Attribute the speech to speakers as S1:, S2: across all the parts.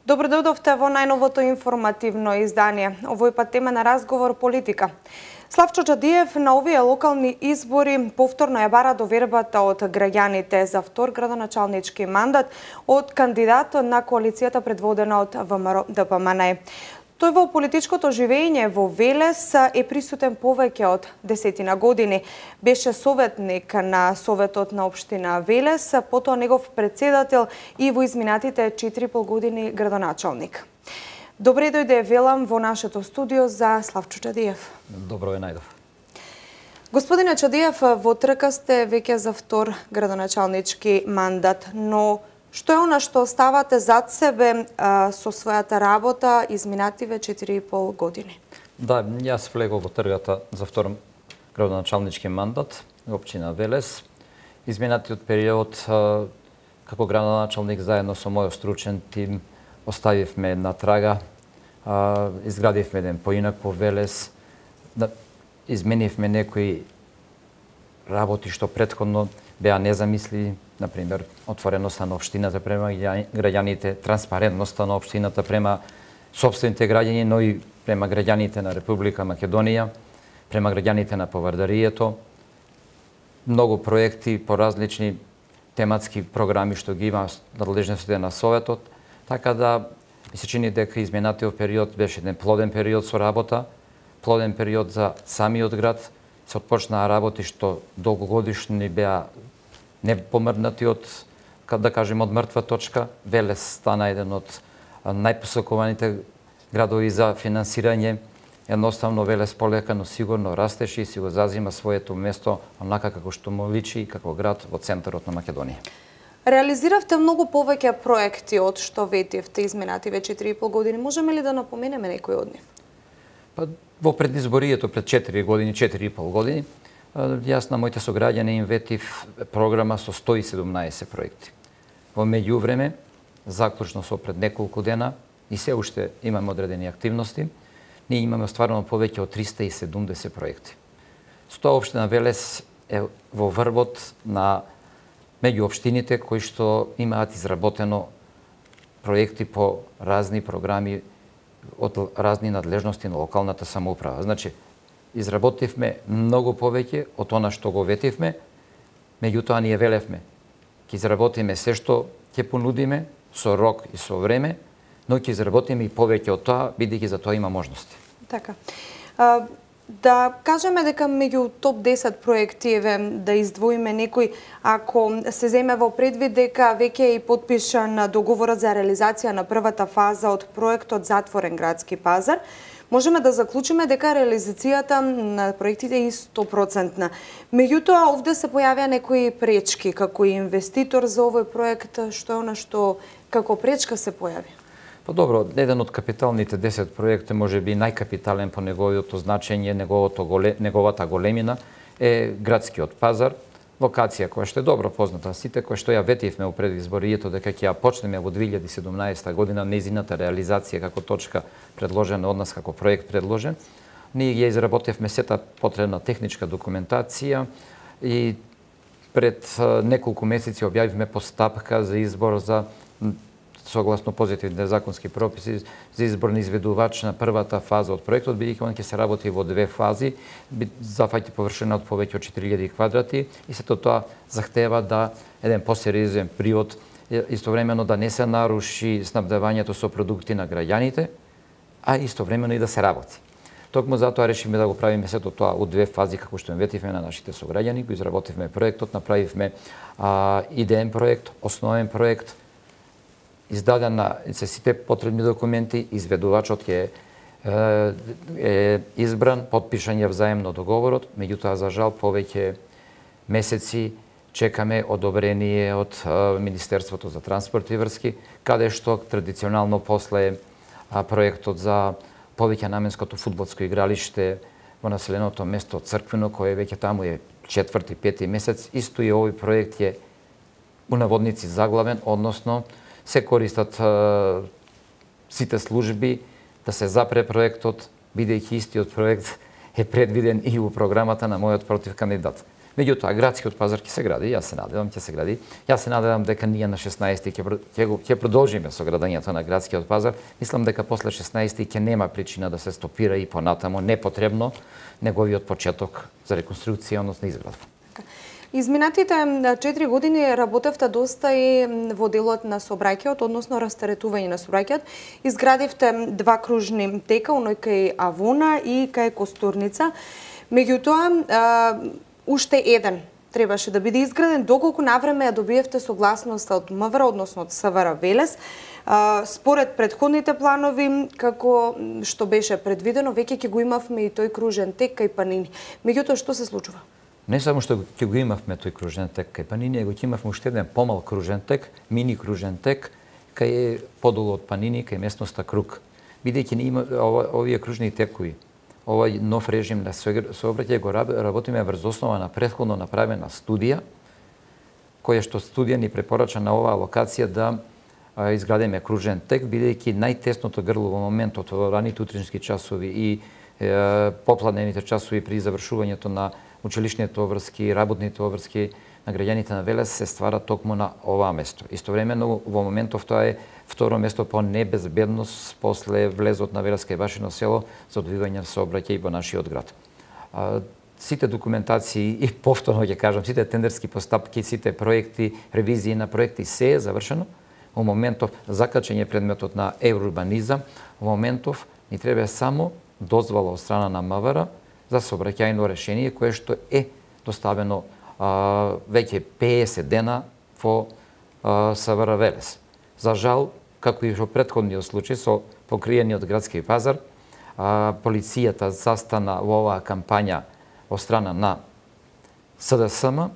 S1: Добро дојдовте во најновото информативно издание. Овој пат тема на разговор политика. Славчо Чадиев на овие локални избори повторно ја бара довербата од граѓаните за втор градоначалнички мандат од кандидат на коалицијата предводена од ВМРО-ДПМН. Тој во политичкото живење во Велес е присутен повеќе од 10 години. Беше советник на Советот на општина Велес, потоа негов председател и во изминатите 4,5 години градоначалник. Добре дојде велам во нашето студио за Славчо Чадиев.
S2: Добро ве најдов.
S1: Господине Чадиев, во трка сте веќе за втор градоначалнички мандат, но што е она што оставате зад себе со својата работа изминативе 4,5 години?
S2: Да, јас влегов во тргата за втор градоначалнички мандат во општина Велес. Изминатиот период како градоначалник заедно со мојот стручен тим оставивме една трага, изградивме еден поинак по Велес, изменивме некои работи што претходно беа незамисли, например, отвореноста на општината према граѓаните, транспарентноста на општината према сопствените граѓани, но и према граѓаните на Република Македонија, према граѓаните на Повардарието. Многу проекти по различни тематски програми што ги има надлежностите на Советот, така да ми се чини дека изминатиот период беше еден плоден период со работа, плоден период за самиот град, се отпочнаа работи што долгогодишни беа не помрднати од, да кажем, од мртва точка. Велес стана еден од најпосакуваните градови за финансирање. Едноставно Велес полека, но сигурно растеше и си го зазима своето место онака како што му личи како град во центарот на Македонија.
S1: Реализиравте многу повеќе проекти од што ветивте изминативе 4,5 години. Можеме ли да напоменеме некои од нив?
S2: Па, во предизборието пред 4 години, 4,5 години, јас на моите сограѓани им ветив програма со 117 проекти. Во меѓувреме, заклучно со пред неколку дена, и се уште имаме одредени активности, ние имаме остварено повеќе од 370 проекти. 100 општина Велес е во врвот на меѓу општините кои што имаат изработено проекти по разни програми од разни надлежности на локалната самоуправа. Значи, изработивме многу повеќе од она што го ветивме, меѓутоа ние велевме. Ќе изработиме се што ќе понудиме со рок и со време, но ќе изработиме и повеќе од тоа, бидејќи за тоа има можности.
S1: Така. Да кажеме дека меѓу топ 10 проекти, да издвоиме некој, ако се земе во предвид дека веќе е и потпишан договорот за реализација на првата фаза од проектот Затворен градски пазар, можеме да заклучиме дека реализацијата на проектите е 100%. Меѓутоа, овде се појавија некои пречки како инвеститор за овој проект, што е она што како пречка се појави?
S2: Па добро, еден од капиталните 10 проекти, може би најкапитален по неговото значење, неговата големина, е градскиот пазар, локација која што е добро позната сите, која што ја ветивме во предизборието дека ќе ја почнеме во 2017 година, нејзината реализација како точка предложена од нас, како проект предложен. Ние ја изработевме сета потребна техничка документација и пред неколку месеци објавивме постапка за избор за согласно позитивните законски прописи за избор на изведувач на првата фаза од проектот, бидејќи он ќе се работи во две фази, зафаќа површина од повеќе од 4000 квадрати и сето тоа захтева да еден посериозен период, истовремено да не се наруши снабдевањето со продукти на граѓаните, а истовремено и да се работи. Токму затоа решивме да го правиме сето тоа од две фази, како што им ветивме на нашите сограѓани, го изработивме проектот, направивме идеен проект, основен проект, издаден на сите потребни документи, изведувачот е избран, подпишан е взаемно договорот, меѓутоа за жал повеќе месеци чекаме одобрение од Министерството за транспорт и врски, каде што традиционално после проектот за повеќе наменското фудбалско игралиште во населеното место Црквено, кое веќе таму е 4-5 месец, исто и овој проект е у наводници заглавен, односно се користат сите служби да се запре проектот, бидејќи истиот проект е предвиден и во програмата на мојот против кандидат. Меѓутоа, градскиот пазар ќе се гради, јас се надевам, ќе се гради. Јас се надевам дека ние на 16 ќе продолжиме со градењето на градскиот пазар. Мислам дека после 16 ќе нема причина да се стопира и понатамо непотребно неговиот почеток за реконструкција, односно изградба.
S1: Изминатите 4 години работевте доста и во делот на сообраќајот, односно растаретување на сообраќајот. Изградивте 2 кружни тека, оној кај Авона и кај Костурница. Меѓутоа, уште еден требаше да биде изграден. Доколку навреме ја добиевте согласност од МВР, односно од СВР Велес, според предходните планови, како што беше предвидено, веќе ќе го имавме и тој кружен тек кај Панини. Меѓутоа, што се случува?
S2: Не само што ќе го имавме тој кружен тек кај Панини, него ќе имавме уште еден помал кружен тек, мини кружен тек, кај подолу од Панини, кај местноста Круг. Бидејќи има овие кружни текови, овој нов режим на сообраќај го работиме врз основа на претходно направена студија, која што студија ни препорача на оваа локација да изградиме кружен тек, бидејќи најтесното грло во моментот во раните утрински часови и попладневните часови при завршувањето на училишните обврски, работните обврски на граѓаните на Велес се ствара токму на оваа место. Истовремено во моментов тоа е второ место по небезбедност после влезот на Велеска и Башино село за одвивање на сообраќај во нашиот град. Сите документации и повторно ќе кажам, сите тендерски постапки, сите проекти, ревизии на проекти се е завршено. Во моментов закачање предметот на евроурбанизам, во моментов ни треба само дозвола од страна на МВР за сообраќајно решение кое што е доставено веќе 50 дена во СВР Велес. За жал, како и во претходниот случај со покриениот градски пазар, полицијата застана во оваа кампања од страна на СДСМ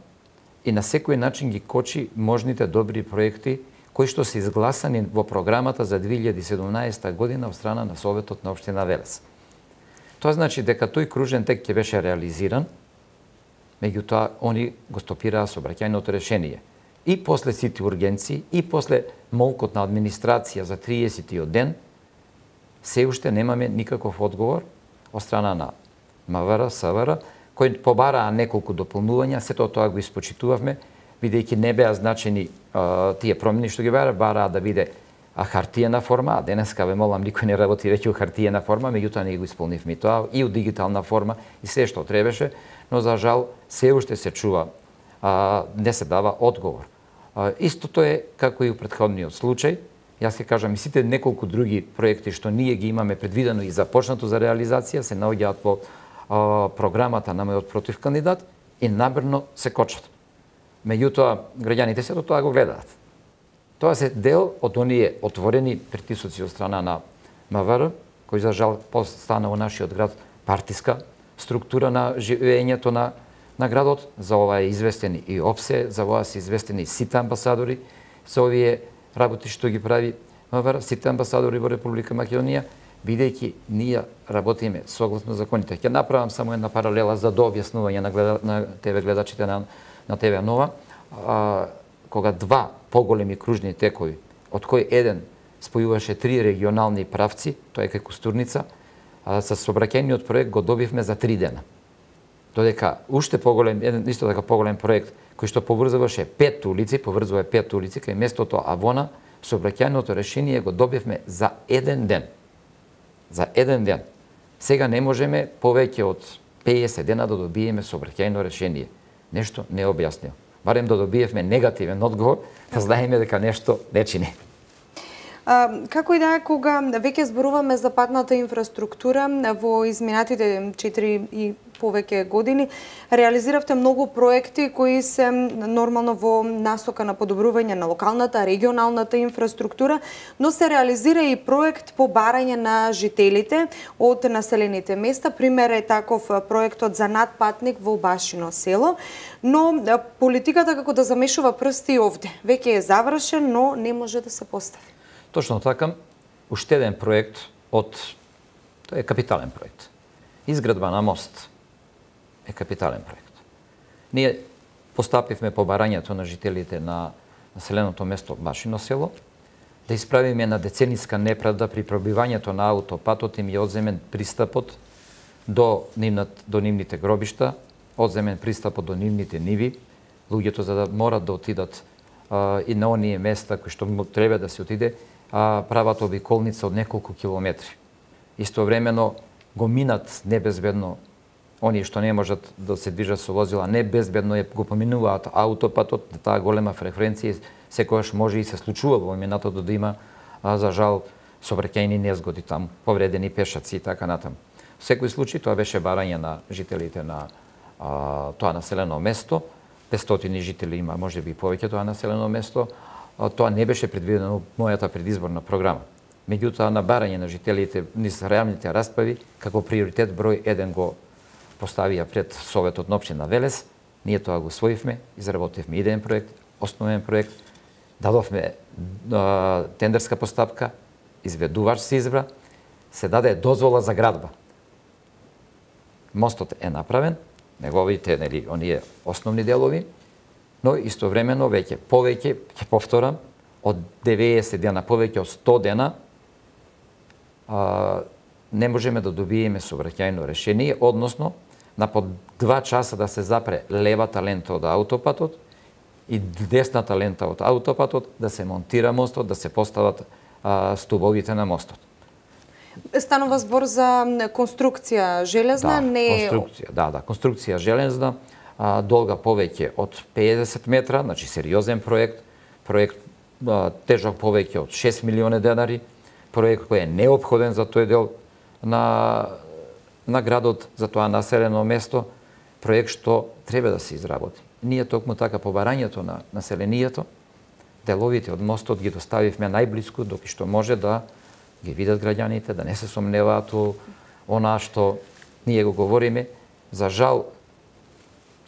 S2: и на секој начин ги кочи можните добри проекти кои што се изгласани во програмата за 2017 година од страна на Советот на општина Велес. Тоа значи дека тој кружен тек ќе беше реализиран, меѓутоа они го стопираа сообраќајното решение. И после сите ургенции, и после молкот на администрација за 30-тиот ден, се уште немаме никаков одговор од страна на МВР, СВР, кои побараа неколку дополнувања, сето тоа го испочитувавме, бидејќи не беа значени тие промени што ги бараа да биде хартиена форма, а денеска ве молам, никој не работи веќе у хартиена форма, меѓутоа ние го исполнивме тоа и у дигитална форма и се што требаше, но за жал се уште се чува, не се дава одговор. Истото е како и у претходниот случај. Јас ќе кажам и сите неколку други проекти што ние ги имаме предвидено и започнато за реализација се наоѓаат во програмата на мојот противкандидат и набрно се кочат. Меѓутоа граѓаните сето тоа го гледаат. Тоа се дел од оние отворени притисоци од страна на МВР, кој за жал постана во нашиот град партиска структура на живењето на градот. За ова е известени и ОПСЕ, за ова се известени сите амбасадори, за овие работи што ги прави МВР, сите амбасадори во Република Македонија, бидејќи ние работиме согласно законите. Ќе направам само една паралела за дообјаснување на ТВ гледачите на ТВ Нова. Кога 2 поголеми кружни текови, од кој еден спојуваше 3 регионални правци, тоа е кај Костурница, со сообраќајниот проект го добивме за 3 дена. Додека уште поголем, еден исто така поголем проект кој што поврзуваше 5 улици, поврзува 5 улици кај местото Авона, сообраќајното решение го добивме за 1 ден. За 1 ден. Сега не можеме повеќе од 50 дена да добиеме сообраќајно решение. Нешто необјаснено. Барем да добиевме негативен одговор, да знаеме дека нешто не чини.
S1: Како и да е, кога веќе зборуваме за патната инфраструктура, во изминатите 4 и повеќе години реализиравте многу проекти кои се нормално во насока на подобрување на локалната, регионалната инфраструктура, но се реализира и проект по барање на жителите од населените места. Пример е таков проектот за надпатник во Башино село, но политиката како да замешува прсти овде. Веќе е завршен, но не може да се постави.
S2: Точно така, уште еден проект тој е капитален проект. Изградба на мост е капитален проект. Ние постапивме по барањето на жителите на населеното место Башино село, да исправиме на децениска неправда при пробивањето на аутопатот им е одземен пристапот до нивните гробишта, одземен пристап до нивните ниви, луѓето за да морат да отидат и на оние места кои што треба да се отиде, прават обиколница од неколку километри. Истовремено го минат небезбедно оние што не можат да се движат со возила, небезбедно го поминуваат аутопатот, таа голема фреквенција, секогаш може и се случува во минатото да има, за жал, сообраќајни незгоди там, повредени пешаци и така натаму. Во секој случај тоа беше барање на жителите на тоа населено место. 500 жители има, може би повеќе тоа населено место. Тоа не беше предвидено во мојата предизборна програма. Меѓутоа, на барање на жителите низ реалните расправи, како приоритет број 1 го поставија пред Советот на општина Велес. Ние тоа го усвоивме, изработивме идеен проект, основен проект, дадовме тендерска постапка, изведувач се избра, се даде дозвола за градба. Мостот е направен, неговите, оние основни делови, но истовремено повеќе, ќе повторам, од 90 дена, повеќе од 100 дена, не можеме да добиеме сообраќајно решение, односно на по 2 часа да се запре левата лента од аутопатот и десната лента од аутопатот, да се монтира мостот, да се постават стубовите на мостот.
S1: Станува збор за конструкција железна,
S2: конструкција железна, долга повеќе од 50 метра, значи сериозен проект тежок повеќе од 6 милиони денари, проект кој е неопходен за тој дел на градот, за тоа населено место, проект што треба да се изработи. Ние токму така по барањето на населението, деловите од мостот ги доставивме најблиску доки што може да ги видат граѓаните, да не се сомневаат во она што ние го говориме. За жал,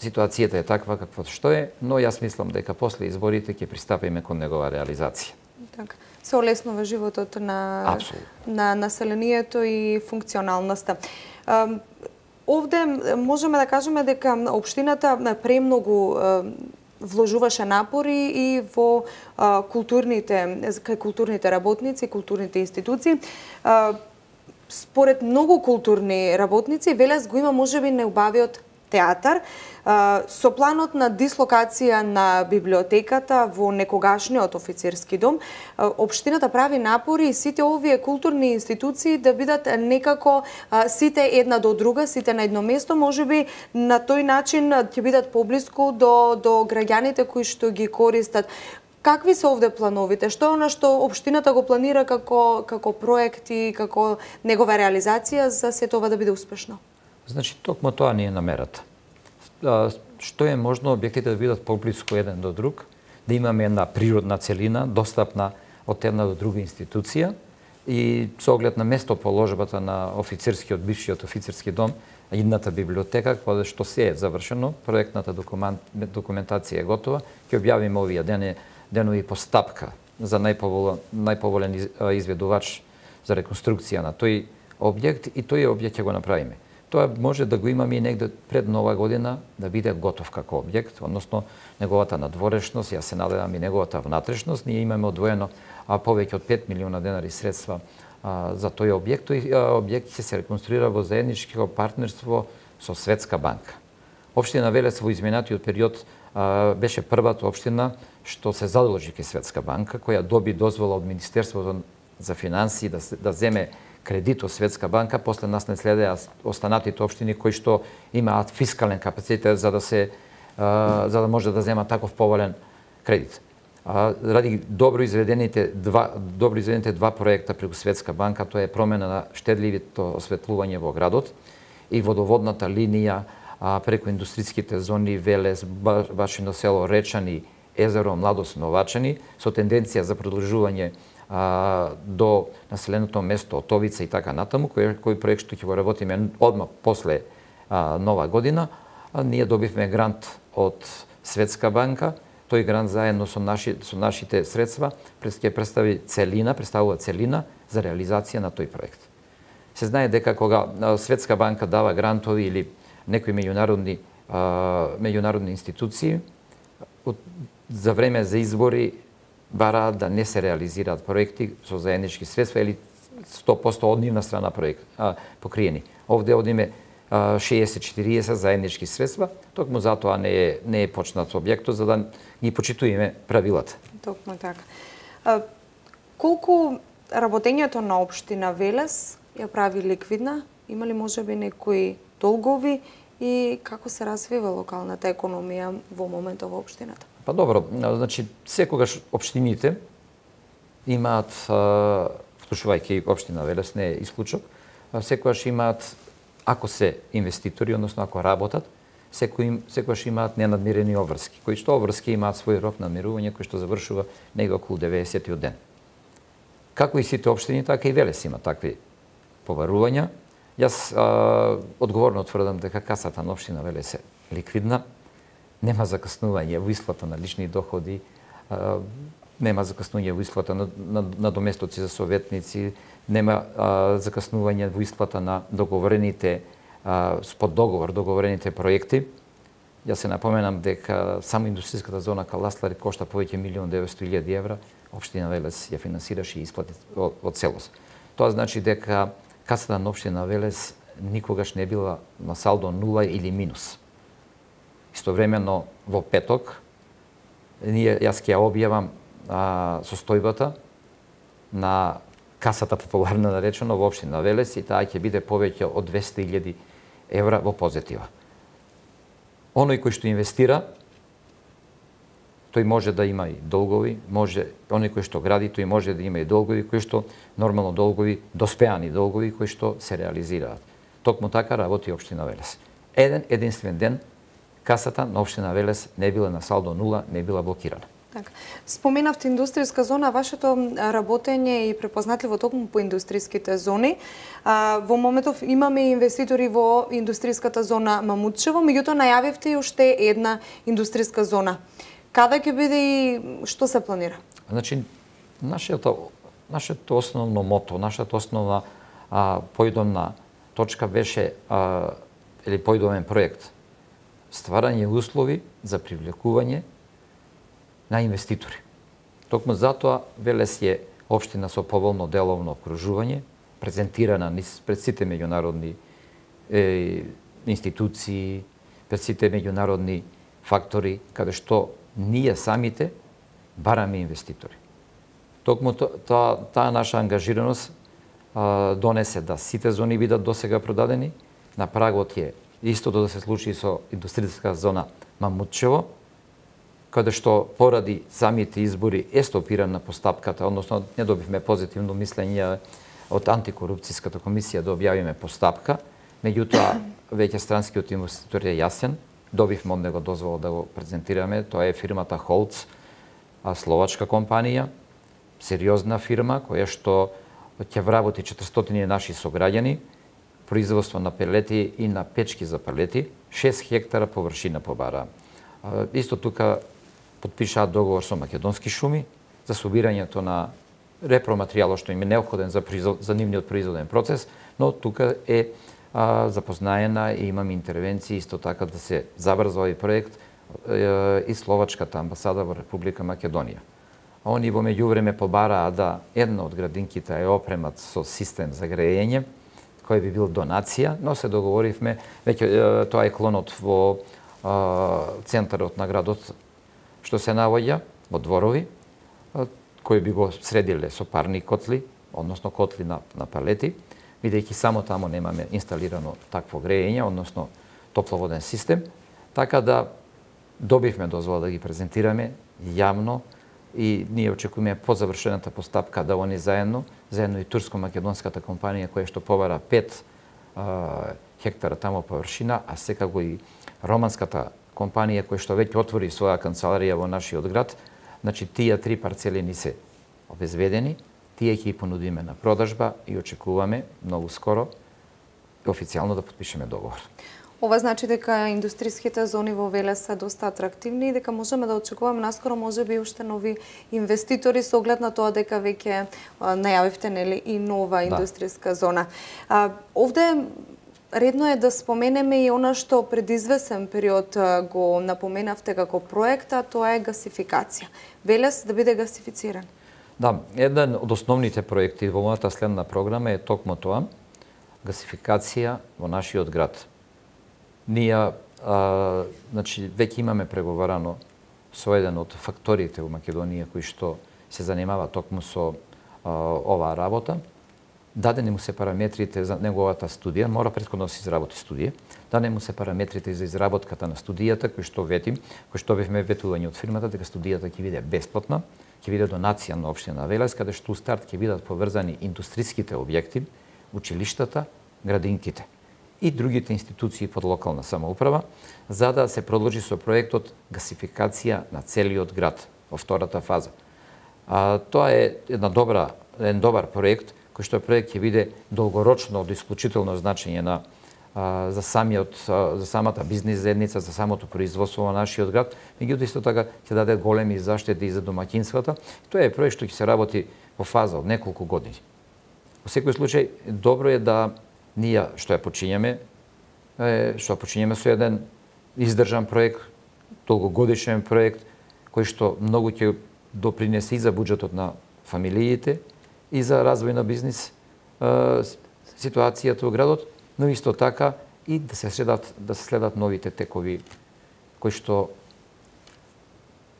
S2: ситуацијата е таква каква што е, но јас мислам дека после изборите ќе пристапиме кон негова реализација.
S1: Така, се олеснува животот на населението и функционалноста. Овде можеме да кажеме дека општината премногу вложуваше напори и во културните работници, културните институции. Според многу културни работници, Велес го има можеби неубавиот театар. Со планот на дислокација на библиотеката во некогашниот офицерски дом, општината прави напори и сите овие културни институции да бидат некако сите една до друга, сите на едно место, можеби на тој начин ќе бидат поблиску до граѓаните кои што ги користат. Какви се овде плановите? Што е она што општината го планира како проект и како негова реализација за сето ова да биде успешно?
S2: Значи, токму тоа не е намерата. Што е можно објектите да бидат поблиску еден до друг, да имаме една природна целина, достапна од една до друга институција и со оглед на местоположбата на бившиот офицерски дом, едната библиотека, каде што се е завршено, проектната документација е готова, ќе објавиме овие денови постапка за најповолен изведувач за реконструкција на тој објект и тој објект ќе го направиме. Тоа може да го имаме и негде пред Нова година да биде готов како објект, односно неговата надворешност, јас се надевам и неговата внатрешност. Ние имаме одвоено повеќе од 5 милиона денари средства за тој објект. Тој објект ќе се реконструира во заедничко партнерство со Светска банка. Општина Велес во изминатиот период беше првата општина што се задолжи ке Светска банка, која доби дозвола од Министерството за финансии да земе кредит од Светска банка, после нас не следеа останатите општини кои што имаат фискален капацитет за да може да земат таков поволен кредит. Ради добро изведените два проекта преку Светска банка, тоа е промена на штедливото осветлување во градот и водоводната линија преку индустриските зони Велес, Башино село, Речани, Езеро, Младост, Новачани, со тенденција за продолжување до населеното место Отовица и така натаму, кој проект што ќе го работиме одма после Нова година. Ние добивме грант од Светска банка. Тој грант заедно со нашите средства ќе представува целина за реализација на тој проект. Се знае дека кога Светска банка дава грантови или некои меѓународни институции, за време за избори бараат да не се реализираат проекти со заеднички средства или 100% од нивна страна покриени. Овде одиме 60-40 заеднички средства, токму затоа не е почнат објектот за да ги почитуваме правилата.
S1: Токму така. Колку работењето на општина Велес ја прави ликвидна? Има ли можеби некои долгови и како се развива локалната економија во моментот во општината?
S2: Па добро, значи секогаш општините имаат, вклучувајќи општина Велес не е исклучок, секогаш имаат, ако се инвеститори, односно ако работат, секогаш имаат ненадмирени обврски, кои што обврски имаат свој рок на надмирување кој што завршува негде околу 90 ден. Како и сите општини, така и Велес има такви побарувања. Јас одговорно тврдам дека касата на општина Велес е ликвидна, нема закаснување во исплата на лични доходи, нема закаснување во исплата на доместоци за советници, нема закаснување во исплата на договорените спод договорените проекти. Јас се напоменам дека само индустријската зона Каласлари кошта повеќе 1.900.000 евра, општина Велес ја финансираше и исплати во целост. Тоа значи дека касата на општина Велес никогаш не била на салдо нула или минус. Истовремено во петок јас ќе ја објавам состојбата на касата популарно наречено во општина Велес и таа ќе биде повеќе од 200.000 евра во позитива. Оној кој што инвестира, тој може да има и долгови, оној кој што гради, тој може да има и долгови, кои што нормално долгови, доспеани долгови, кои што се реализираат. Токму така работи општина Велес. Единствен ден касата на општина Велес не била на салдо нула, не била блокирана.
S1: Така. Споменавте индустријска зона, вашето работење е препознатливо токму по индустријските зони. Во моментов имаме инвеститори во индустријската зона Мамутчево, меѓутоа најавивте и уште една индустријска зона. Каде ќе биде и што се планира?
S2: Значи, нашето основно мото, нашата основна појдомна точка беше, или појдомен проект, стварање услови за привлекување на инвеститори. Токму затоа Велес е општина со поволно деловно окружување, презентирана пред сите меѓународни институции, пред сите меѓународни фактори, каде што ние самите бараме инвеститори. Токму таа наша ангажираност донесе да сите зони бидат досега продадени. На прагот е истото да се случи со индустријска зона Мамутчево, каде што поради самите избори е стопирана постапката, односно не добивме позитивно мислење од антикорупцијската комисија да објавиме постапка, меѓутоа веќе странскиот инвеститор е јасен, добивме од него дозвола да го презентираме, тоа е фирмата Холц, словачка компанија, сериозна фирма која што ќе вработи 400 наши сограѓани, производство на пелети и на печки за пелети, 6 хектара површина побара. Исто тука потпишаат договор со Македонски шуми за собирањето на репроматеријалот што им е неопходен за нивниот производен процес, но тука е запознаена и имам интервенции исто така да се забрза овој проект и Словачката амбасада во Република Македонија. Они во меѓувреме побараа да една од градинките е опремат со систем за грејење, кој би бил донација, но се договоривме, веќе тоа е клонот во центарот на градот што се наоѓа во дворови, кои би го средиле со парни котли, односно котли на палети, бидејќи само таму немаме инсталирано такво грејење, односно топловоден систем, така да добивме дозвола да ги презентираме јавно и ние очекуваме по завршената постапка да они заедно и турско-македонската компанија која што побара 5 хектара тамо површина, а секако и романската компанија која што веќе отвори своја канцеларија во нашиот град, значи тие 3 парцели ни се обезбедени, тие ќе ги понудиме на продажба и очекуваме многу скоро официјално да потпишеме договор.
S1: Ова значи дека индустријските зони во Велес се доста атрактивни и дека можеме да очекуваме наскоро можеби уште нови инвеститори со оглед на тоа дека веќе најавивте нели и нова индустријска зона. Овде редно е да споменеме и она што пред извесен период го напоменавте како проект, а тоа е гасификација. Велес да биде гасифициран.
S2: Да, еден од основните проекти во мојата следна програма е токму тоа, гасификација во нашиот град. ние значи веќе имаме преговарано со еден од факторите во Македонија кои што се занимава токму со оваа работа. Дадени му се параметрите за неговата студија, мора претходно да се изработи студија. Дадени му се параметрите за изработката на студијата, кои што ветим, кои што бевме ветување од фирмата, дека студијата ќе биде бесплатна, ќе биде донација на општина Велес, каде што у старт ќе бидат поврзани индустриските објекти, училиштата, градинките и другите институции под локална самоуправа, за да се продолжи со проектот гасификација на целиот град во втората фаза. Тоа е еден добар проект, кој што проект ќе биде долгорочно од исклучително значење за самата бизнис заедница, за самото производство во нашиот град, меѓутоа исто така ќе даде големи заштити и за домаќинствата. Тоа е проект што ќе се работи во фаза од неколку години. Во секој случај, добро е да ние што почињеме со еден издржан проект, долгогодишен проект, кој што многу ќе допринесе и за буџетот на фамилиите, и за развој на бизнис ситуацијата во градот, но исто така и да се следат новите текови кои што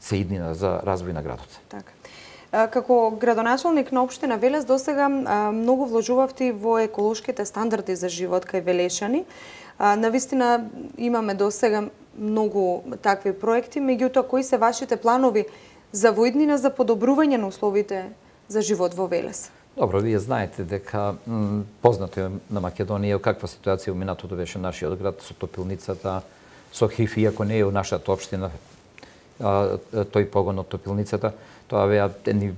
S2: се иднина за развој на градот.
S1: Така. Како градоначалник на општина Велес досега многу вложувавте во еколошките стандарди за живот кај велешани. Навистина имаме досега многу такви проекти, меѓутоа кои се вашите планови за воиднина за подобрување на условите за живот во Велес?
S2: Добро, вие знаете дека познато е на Македонија каква ситуација во минатото беше нашиот град со топилницата, со ХИФ, иако не е во нашата општина тој погон од топилницата, тоа беа едни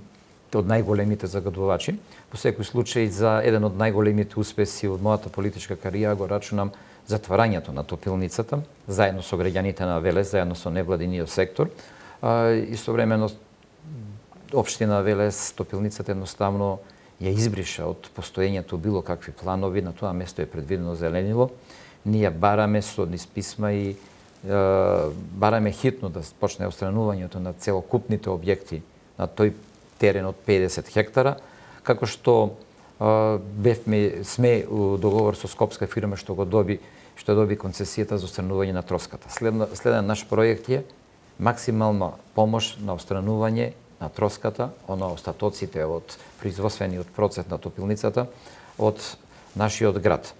S2: од најголемите загадувачи. Во секој случај, за еден од најголемите успеси од мојата политичка кариера го рачунам затварањето на топилницата, заедно со граѓаните на Велес, заедно со невладиниот сектор. Истовремено, општина Велес, топилницата едноставно ја избриша од постоењето било какви планови, на тоа место е предвидено зеленило. Ние бараме со низ писма и бараме хитно да почне отстранувањето на целокупните објекти на тој терен од 50 хектара, како што сме у договор со скопска фирма што доби концесијата за отстранување на троската. Следен наш проект е максимална помош на отстранување на троската, остатоците од производствениот процес на топилницата од нашиот град.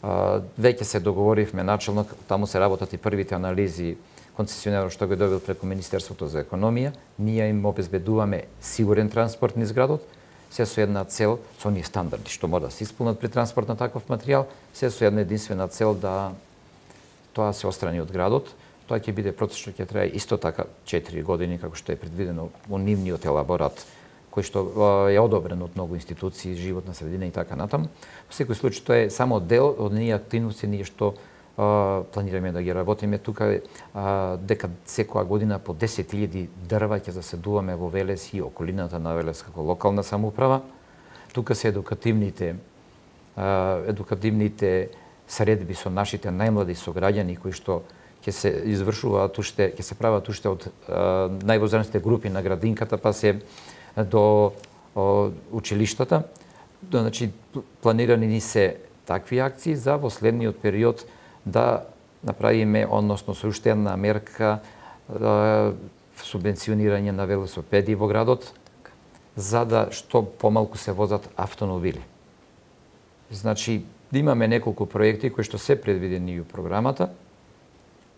S2: Веќе се договоривме начелно, таму се работат и првите анализи концесионерот што го добил преку Министерството за економија. Ние им обезбедуваме сигурен транспорт низ градот, се со една цел, со оние стандарди што мора да се исполнат при транспорт на таков материјал, се со една единствена цел да тоа се отстрани од градот. Тоа ќе биде процес што ќе трае исто така 4 години, како што е предвидено во нивниот елаборат, кој што е одобрен од многу институции, животна средина и така натаму. Во секој случај тоа е само дел од оние активности ние што планираме да ги работиме тука, дека секоја година по 10.000 дрва ќе заседуваме во Велес и околината на Велес како локална самоуправа. Тука се едукативните средби со нашите најмлади сограѓани кои што ќе се извршуваат уште, ќе се прават уште од највозрастните групи на градинката па се до училиштата. Значи, планирани ни се такви акции за во следниот период да направиме, односно со уште една мерка, субвенционирање на велосипеди во градот, за да што помалку се возат автомобили. Значи, имаме неколку проекти кои што се предвидени во програмата,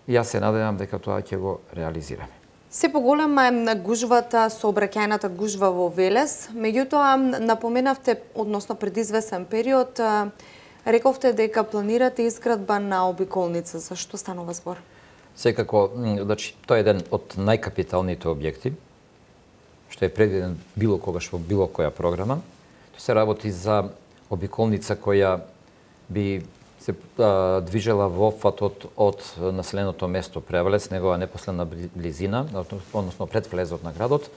S2: и јас се надевам дека тоа ќе го реализираме.
S1: Се поголема е гужвата, сообраќајната гужва во Велес, меѓутоа напоменавте, односно пред извесен период, рековте дека планирате изградба на обиколница. За што станува збор?
S2: Секако, значи, тоа е еден од најкапиталните објекти, што е предвиден било когаш во било која програма. Тоа се работи за обиколница која би се движела во опфатот од населеното место Превлес, негова непосредна близина, односно пред влезот на градот,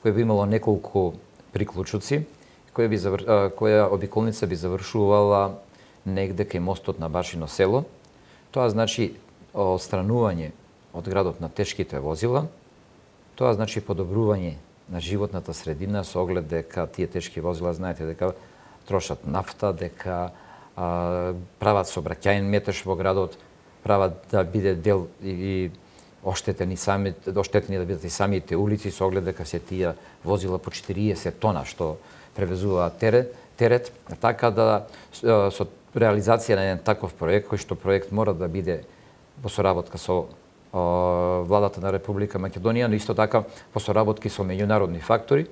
S2: кој би имало неколку приклучоци, која обиколница би завршувала негде кај мостот на Башино село. Тоа значи отстранување од градот на тешките возила, тоа значи подобрување на животната средина со оглед дека тие тешки возила, знаете дека трошат нафта, дека прават сообраќајен метеж во градот, прават да биде дел и оштетени да бидат и самите улици, со оглед дека се тие возила по 40 тона што превезуваат терет, така да со реализација на еден таков проект, кој што проект мора да биде во соработка со владата на Република Македонија, но исто така во соработки со меѓународни фактори,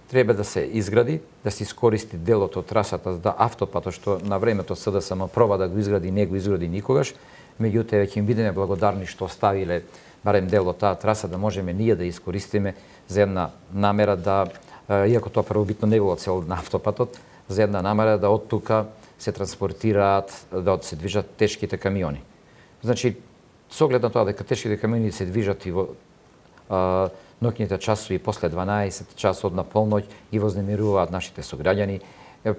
S2: треба да се изгради, да се искористи делот од трасата, да автопатот што на времето СДСМ проба да го изгради, не го изгради никогаш, меѓутоа ќе им бидеме благодарни што оставиле барем дел од таа траса да можеме ние да искористиме за една намера да, иако тоа првобитно не било цел на автопатот, за една намера да од тука се транспортираат, да се движат тешките камиони. Значи, со оглед на тоа дека тешките камиони се движат и во ноќните часови после 12 часот на полноќ ги вознемируваат нашите сограѓани,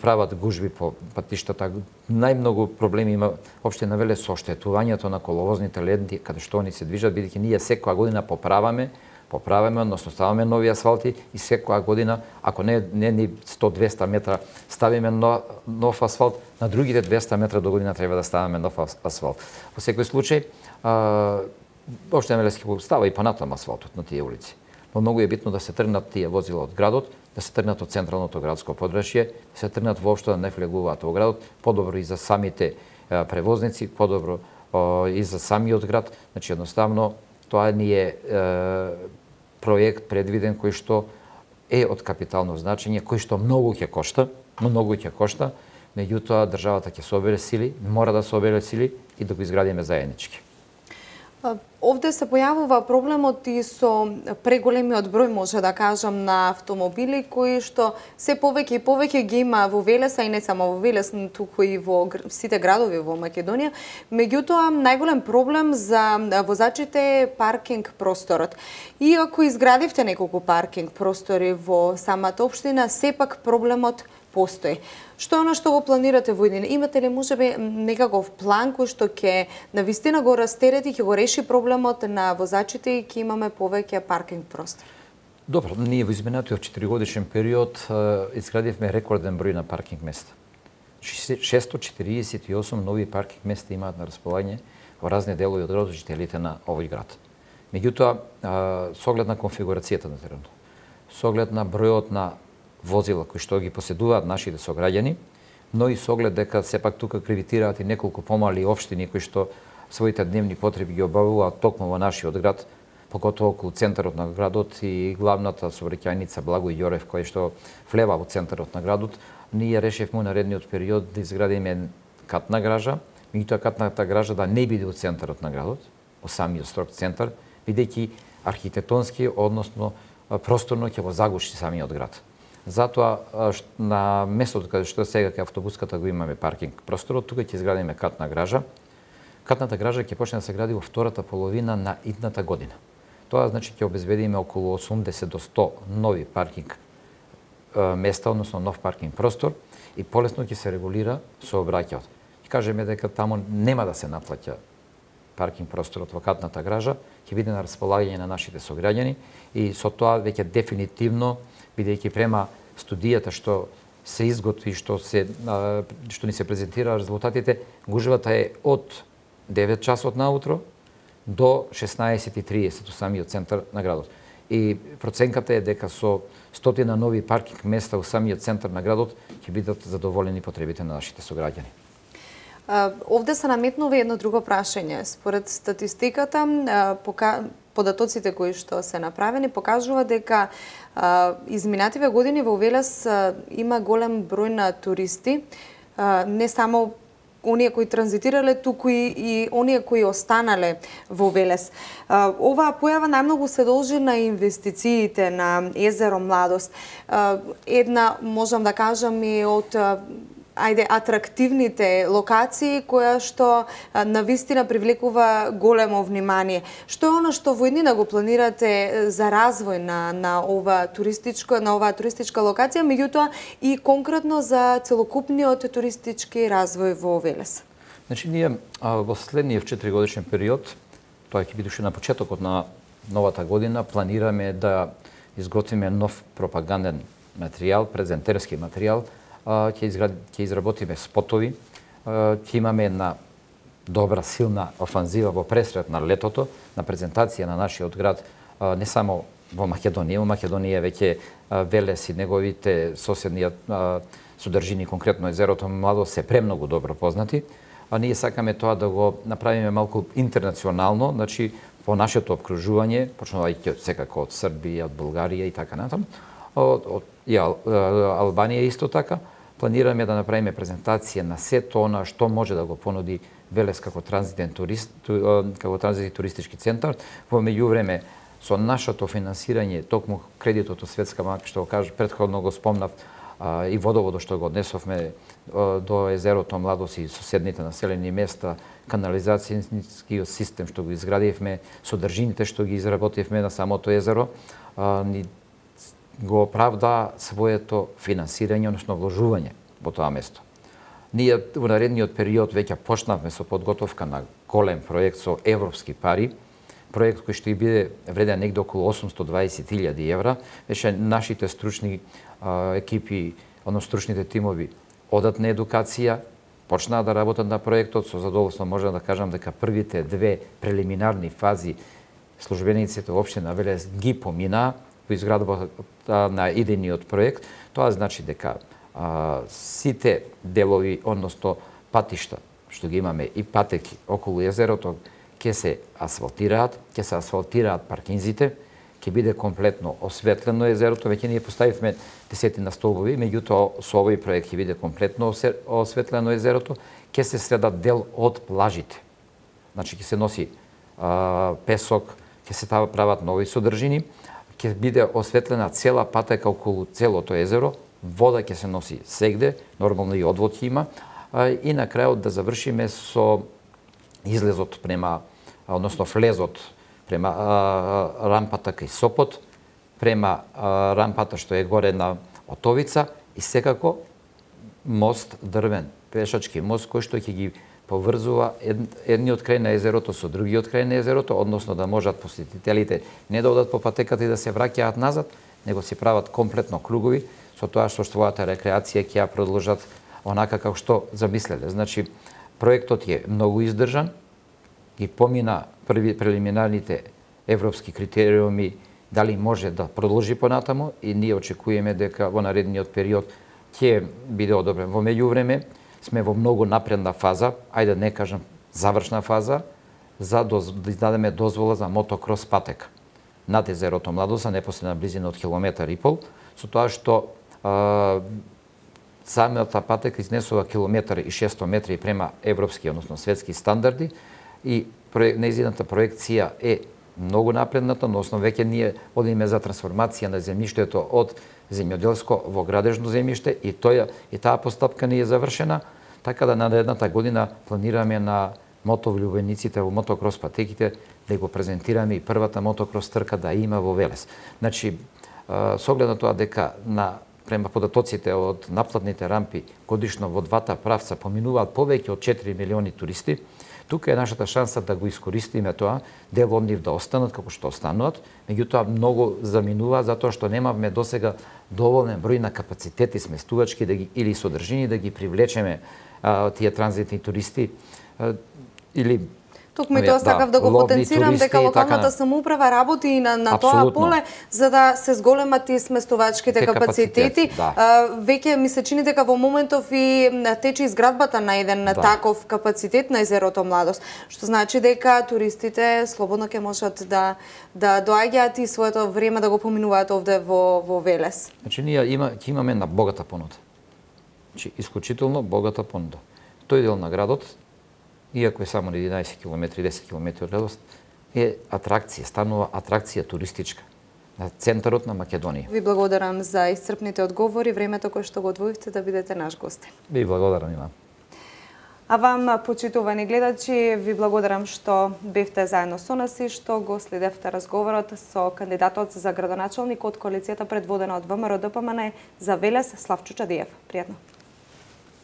S2: прават гужви по патиштата. Најмногу проблеми има опште на Велес со оштетувањето на коловозните ленти каде што они се движат, бидејќи ние секоја година поправаме, односно ставаме нови асфалти и секоја година, ако не ни 100-200 метра ставиме нов асфалт, на другите 200 метра до година треба да ставаме нов асфалт. Во секој случај, опште на Велес ќе става и понатаму асфалтот на тие улици. Но многу е битно да се тргнат тие возила од градот, да се тргнат од централното градско подрачје, да се тргнат воопшто да не влегуваат во градот, подобро и за самите превозници, подобро и за самиот град. Значи, едноставно, тоа ни е проект предвиден кој што е од капитално значење, кој што многу ќе кошта, меѓутоа државата ќе собере сили, мора да собере сили и да го изградиме заеднички.
S1: Овде се појавува проблемот и со преголемиот број, може да кажам, на автомобили кои што се повеќе и повеќе ги има во Велес, а и не само во Велес, туку и во сите градови во Македонија. Меѓутоа, најголем проблем за возачите е паркинг просторот. Иако изградивте неколку паркинг простори во самата општина, сепак проблемот постои. Што е оно што го планирате во иднина? Имате ли можеби некаков план кој што ќе навистина го растерети, ќе го реши проблемот на возачите и ќе имаме повеќе паркинг простор?
S2: Добро, ние во изминатиот 4-годишен период изградивме рекорден број на паркинг места. 648 нови паркинг места имаат на располагање во разни делови од градот жителите на овој град. Меѓутоа, со оглед на конфигурацијата на теренот, со оглед на бројот на возила кои што ги поседуваат нашите сограѓани, но и со оглед дека сепак тука гравитираат и неколку помали општини кои што своите дневни потреби ги обавуваат токму во нашиот град, покотоа околу центарот на градот и главната сообраќајница Благој Јорев која што влева во центарот на градот, ние решивме на наредниот период да изградиме катна гража, меѓутоа катната гража да не биде во центарот на градот, во самиот строг центар, бидејќи архитектонски, односно просторно ќе го загуши самиот град. Затоа на местото каде што сега кај автобуската го имаме паркинг просторот, тука ќе изградиме катна гража. Катната гража ќе почне да се гради во втората половина на идната година. Тоа значи ќе обезбедиме околу 80 до 100 нови паркинг места, односно нов паркинг простор и полесно ќе се регулира сообраќајот. Ќе кажеме дека таму нема да се наплаќа паркинг просторот во катната гража, ќе биде на располагање на нашите сограѓани и со тоа веќе дефинитивно, бидејќи према студијата што се изготви, што ни се презентира резултатите, гужвата е од 9 часот наутро до 16:30 во самиот центар на градот. И проценката е дека со 100 нови паркинг места во самиот центар на градот ќе бидат задоволени потребите на нашите сограѓани.
S1: Овде се наметнува едно друго прашање. Според статистиката, податоците кои што се направени покажува дека изминативе години во Велес има голем број на туристи, не само оние кои транзитирале, туку и оние кои останале во Велес. Оваа појава најмногу се должи на инвестициите на езеро Младост. Една, можам да кажам, и од атрактивните локации која што навистина привлекува големо внимание. Што е оно што во иднина го планирате за развој на оваа туристичка локација, меѓутоа и конкретно за целокупниот туристички развој во Велес?
S2: Значи ние во следниот 4-годишен период, тоа ќе биде уште на почетокот на новата година, планираме да изготвиме нов пропаганден материјал, презентерски материјал. Ќе изработиме спотови, ќе имаме една добра, силна офанзива во пресред на летото, на презентација на нашиот град, не само во Македонија. Во Македонија веќе Велес и неговите соседни содржини, конкретно езерото Младост, се премногу добро познати, а ние сакаме тоа да го направиме малку интернационално, значи по нашето обкружување, почнувајќи секако од Србија, од Бугарија и така натаму, и Албанија исто така, планираме да направиме презентација на сето она што може да го понуди Велес како транзитен туристички центар. Во меѓувреме, со нашето финансирање, токму кредитот од Светска банка, што го кажа, претходно го спомнав, и водоводот што го однесовме до езерото Младост и соседните населени места, канализацијскиот систем што го изградивме, содржините што ги изработивме на самото езеро, ни го оправда своето финансирање, односно вложување во тоа место. Ние во наредниот период веќе почнавме со подготовка на голем проект со европски пари, проект кој што и биде вреден негде околу 820.000 евра. Беше нашите стручни екипи, односно стручните тимови одат на едукација, почнаа да работат на проектот. Со задоволство можам да кажам дека првите две прелиминарни фази службениците во општина Велес ги поминаа во изградбата на идејниот проект. Тоа значи дека сите делови, односно патишта што ги имаме и патеки околу езерото, ќе се асфалтираат паркинзите, ќе биде комплетно осветлено езерото. Веќе ние поставивме 10 на столбови, меѓутоа со овој проект ќе биде комплетно осветлено езерото, ќе се следат дел од плажите. Значи ќе се носи песок, ќе се прават нови содржини, ќе биде осветлена цела патека околу целото езеро, вода ќе се носи сегде, нормално и одвод ќе има, и на крајот да завршиме со излезот према, односно влезот према рампата кај Сопот, према рампата што е горе на Отовица и секако мост дрвен, пешачки мост кој што ќе ги поврзува едниот крај на езерото со другиот крај на езерото, односно да можат посетителите не да одат по патеката и да се враќаат назад, него се прават комплетно кругови, со тоа што својата рекреација ќе ја продолжат онака како што замислеле. Значи, проектот е многу издржан, и помина први прелиминарните европски критериуми дали може да продолжи понатаму и ние очекуваме дека во наредниот период ќе биде одобрен. Во меѓувреме сме во многу напредна фаза, ајде да не кажам завршна фаза, за да издадеме дозвола за мотокрос патека над езерото Младост, непосредна близина од 1,5 километар, со тоа што самата патека изнесува 1,6 метри према европски, односно светски стандарди, и нејзината проекција е многу напредната, но основно веќе ние одиме за трансформација на земјиштето од земјоделско во градежно земјиште и таа постапка не е завршена, така да на едната година планираме на мотовљубениците во мотокрос патеките да го презентираме и првата мотокрос трка да има во Велес. Значи, со оглед на тоа дека према податоците од наплатните рампи годишно во двата правца поминуваат повеќе од 4 милиони туристи, тука е нашата шанса да го искористиме тоа, дел од нив да останат како што остануваат, меѓутоа многу заминуваат затоа што немавме досега доволен број на капацитети сместувачки или содржини да ги привлечеме тие транзитни туристи или
S1: Токму и тоа сакав да го потенцирам дека локалната самоуправа работи и на тоа поле за да се зголемат и сместувачките капацитети. Веќе ми се чини дека во моментов и тече изградбата на еден таков капацитет на езерото Младост, што значи дека туристите слободно ќе можат да доаѓаат и своето време да го поминуваат овде во Велес.
S2: Значи ние ќе имаме на богата понуда. Значи исклучително богата понуда. Тој дел на градот, иако е само на 11 км, 10 км од Ледост, е атракција, станува атракција туристичка на центарот на Македонија.
S1: Ви благодарам за исцрпните одговори, времето кое што го одвоивте да бидете наш гостин.
S2: Ви благодарам и вам.
S1: А вам, почитувани гледачи, ви благодарам што бевте заедно со нас и што го следевте разговорот со кандидатот за градоначалник од коалицијата предводена од ВМРО ДПМН за Велес, Славчо Чадиев. Пријатно.